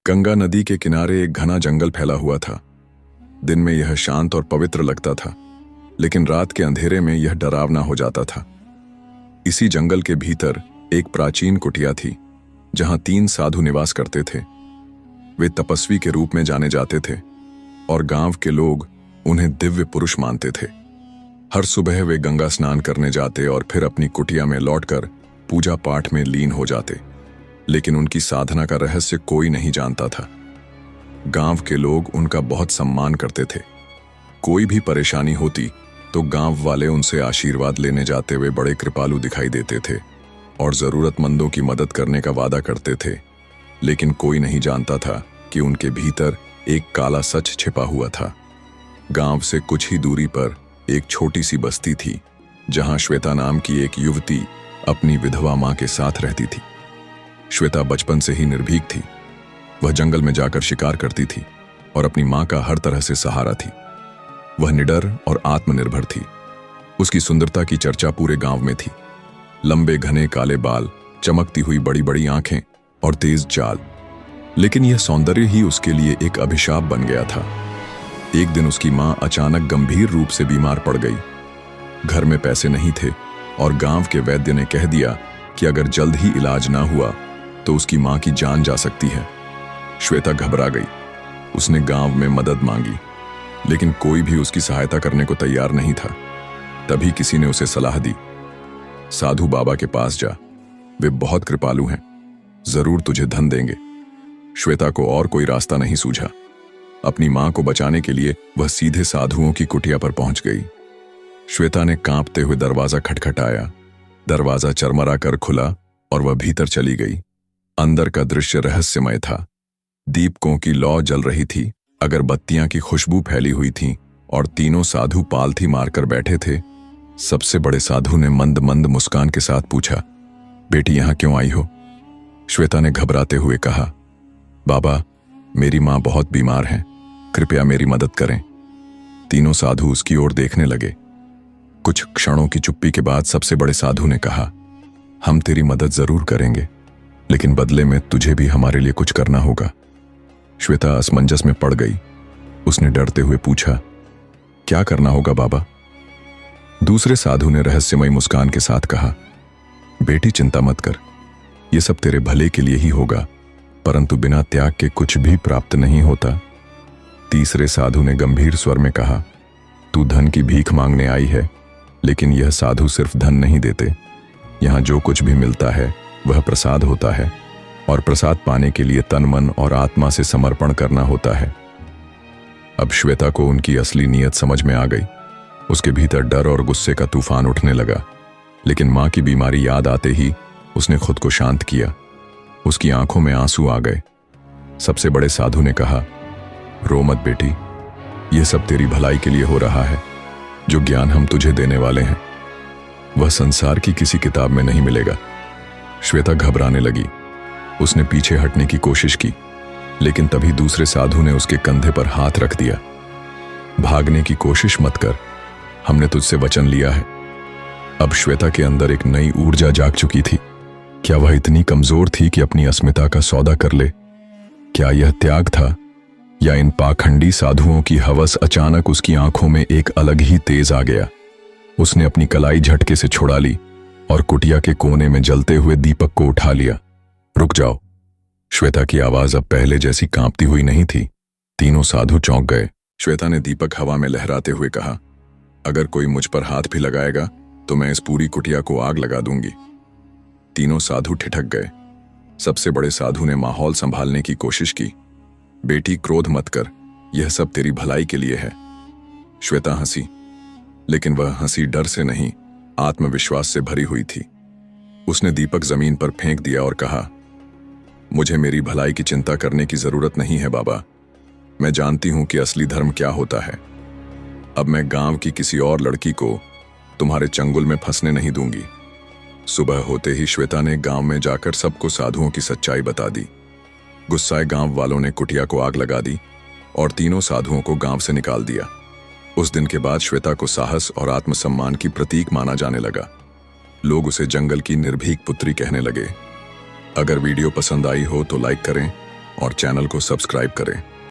गंगा नदी के किनारे एक घना जंगल फैला हुआ था। दिन में यह शांत और पवित्र लगता था, लेकिन रात के अंधेरे में यह डरावना हो जाता था। इसी जंगल के भीतर एक प्राचीन कुटिया थी, जहां 3 साधु निवास करते थे। वे तपस्वी के रूप में जाने जाते थे और गांव के लोग उन्हें दिव्य पुरुष मानते थे। हर सुबह वे गंगा स्नान करने जाते और फिर अपनी कुटिया में लौटकर पूजा पाठ में लीन हो जाते, लेकिन उनकी साधना का रहस्य कोई नहीं जानता था। गांव के लोग उनका बहुत सम्मान करते थे। कोई भी परेशानी होती तो गांव वाले उनसे आशीर्वाद लेने जाते हुए बड़े कृपालु दिखाई देते थे और जरूरतमंदों की मदद करने का वादा करते थे। लेकिन कोई नहीं जानता था कि उनके भीतर एक काला सच छिपा हुआ था। गांव से कुछ ही दूरी पर एक छोटी सी बस्ती थी, जहां श्वेता नाम की एक युवती अपनी विधवा मां के साथ रहती थी। श्वेता बचपन से ही निर्भीक थी। वह जंगल में जाकर शिकार करती थी और अपनी मां का हर तरह से सहारा थी। वह निडर और आत्मनिर्भर थी। उसकी सुंदरता की चर्चा पूरे गांव में थी। लंबे घने काले बाल, चमकती हुई बड़ी बड़ी आंखें और तेज चाल। लेकिन यह सौंदर्य ही उसके लिए एक अभिशाप बन गया था। एक दिन उसकी मां अचानक गंभीर रूप से बीमार पड़ गई। घर में पैसे नहीं थे और गांव के वैद्य ने कह दिया कि अगर जल्द ही इलाज ना हुआ तो उसकी मां की जान जा सकती है। श्वेता घबरा गई। उसने गांव में मदद मांगी, लेकिन कोई भी उसकी सहायता करने को तैयार नहीं था। तभी किसी ने उसे सलाह दी, साधु बाबा के पास जा, वे बहुत कृपालु हैं, जरूर तुझे धन देंगे। श्वेता को और कोई रास्ता नहीं सूझा। अपनी मां को बचाने के लिए वह सीधे साधुओं की कुटिया पर पहुंच गई। श्वेता ने कांपते हुए दरवाजा खटखटाया। दरवाजा चरमरा कर खुला और वह भीतर चली गई। अंदर का दृश्य रहस्यमय था। दीपकों की लौ जल रही थी, अगरबत्तियां की खुशबू फैली हुई थी और तीनों साधु पालथी मारकर बैठे थे। सबसे बड़े साधु ने मंद मंद मुस्कान के साथ पूछा, बेटी यहां क्यों आई हो? श्वेता ने घबराते हुए कहा, बाबा, मेरी मां बहुत बीमार है, कृपया मेरी मदद करें। तीनों साधु उसकी ओर देखने लगे। कुछ क्षणों की चुप्पी के बाद सबसे बड़े साधु ने कहा, हम तेरी मदद जरूर करेंगे, लेकिन बदले में तुझे भी हमारे लिए कुछ करना होगा। श्वेता असमंजस में पड़ गई। उसने डरते हुए पूछा, क्या करना होगा बाबा? दूसरे साधु ने रहस्यमय मुस्कान के साथ कहा, बेटी चिंता मत कर, यह सब तेरे भले के लिए ही होगा, परंतु बिना त्याग के कुछ भी प्राप्त नहीं होता। तीसरे साधु ने गंभीर स्वर में कहा, तू धन की भीख मांगने आई है, लेकिन यह साधु सिर्फ धन नहीं देते। यहां जो कुछ भी मिलता है वह प्रसाद होता है, और प्रसाद पाने के लिए तन मन और आत्मा से समर्पण करना होता है। अब श्वेता को उनकी असली नीयत समझ में आ गई। उसके भीतर डर और गुस्से का तूफान उठने लगा, लेकिन मां की बीमारी याद आते ही उसने खुद को शांत किया। उसकी आंखों में आंसू आ गए। सबसे बड़े साधु ने कहा, रो मत बेटी, यह सब तेरी भलाई के लिए हो रहा है। जो ज्ञान हम तुझे देने वाले हैं वह संसार की किसी किताब में नहीं मिलेगा। श्वेता घबराने लगी। उसने पीछे हटने की कोशिश की, लेकिन तभी दूसरे साधु ने उसके कंधे पर हाथ रख दिया। भागने की कोशिश मत कर, हमने तुझसे वचन लिया है। अब श्वेता के अंदर एक नई ऊर्जा जाग चुकी थी। क्या वह इतनी कमजोर थी कि अपनी अस्मिता का सौदा कर ले? क्या यह त्याग था, या इन पाखंडी साधुओं की हवस? अचानक उसकी आंखों में एक अलग ही तेज आ गया। उसने अपनी कलाई झटके से छुड़ा ली और कुटिया के कोने में जलते हुए दीपक को उठा लिया। रुक जाओ। श्वेता की आवाज अब पहले जैसी कांपती हुई नहीं थी। तीनों साधु चौंक गए। श्वेता ने दीपक हवा में लहराते हुए कहा, अगर कोई मुझ पर हाथ भी लगाएगा तो मैं इस पूरी कुटिया को आग लगा दूंगी। तीनों साधु ठिठक गए। सबसे बड़े साधु ने माहौल संभालने की कोशिश की, बेटी क्रोध मत कर, यह सब तेरी भलाई के लिए है। श्वेता हंसी, लेकिन वह हंसी डर से नहीं, आत्मविश्वास से भरी हुई थी। उसने दीपक जमीन पर फेंक दिया और कहा, मुझे मेरी भलाई की चिंता करने की जरूरत नहीं है बाबा। मैं जानती हूं कि असली धर्म क्या होता है। अब मैं गांव की किसी और लड़की को तुम्हारे चंगुल में फंसने नहीं दूंगी। सुबह होते ही श्वेता ने गांव में जाकर सबको साधुओं की सच्चाई बता दी। गुस्साए गांव वालों ने कुटिया को आग लगा दी और तीनों साधुओं को गांव से निकाल दिया। उस दिन के बाद श्वेता को साहस और आत्मसम्मान की प्रतीक माना जाने लगा। लोग उसे जंगल की निर्भीक पुत्री कहने लगे। अगर वीडियो पसंद आई हो तो लाइक करें, और चैनल को सब्सक्राइब करें।